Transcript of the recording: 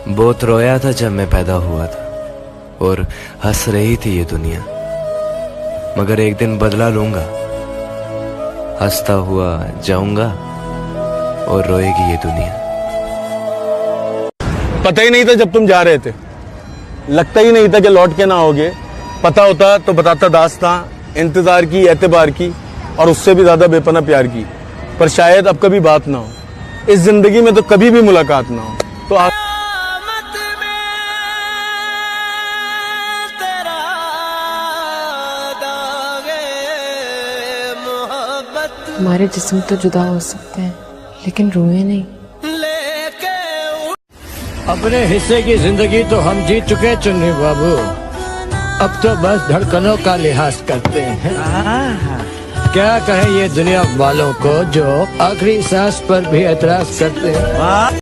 बहुत रोया था जब मैं पैदा हुआ था और हंस रही थी ये दुनिया, मगर एक दिन बदला लूंगा, हंसता हुआ जाऊंगा और रोएगी ये दुनिया। पता ही नहीं था जब तुम जा रहे थे, लगता ही नहीं था कि लौट के ना आओगे। पता होता तो बताता दास्तां, इंतजार की, एतबार की और उससे भी ज्यादा बेपना प्यार की। पर शायद अब कभी बात ना हो, इस जिंदगी में तो कभी भी मुलाकात ना हो। तो हमारे जिस्म तो जुदा हो सकते हैं लेकिन रूहें नहीं। अपने हिस्से की जिंदगी तो हम जीत चुके चुन्नी बाबू, अब तो बस धड़कनों का लिहाज करते हैं। क्या कहें ये दुनिया वालों को जो आखिरी सांस पर भी एतराज करते हैं।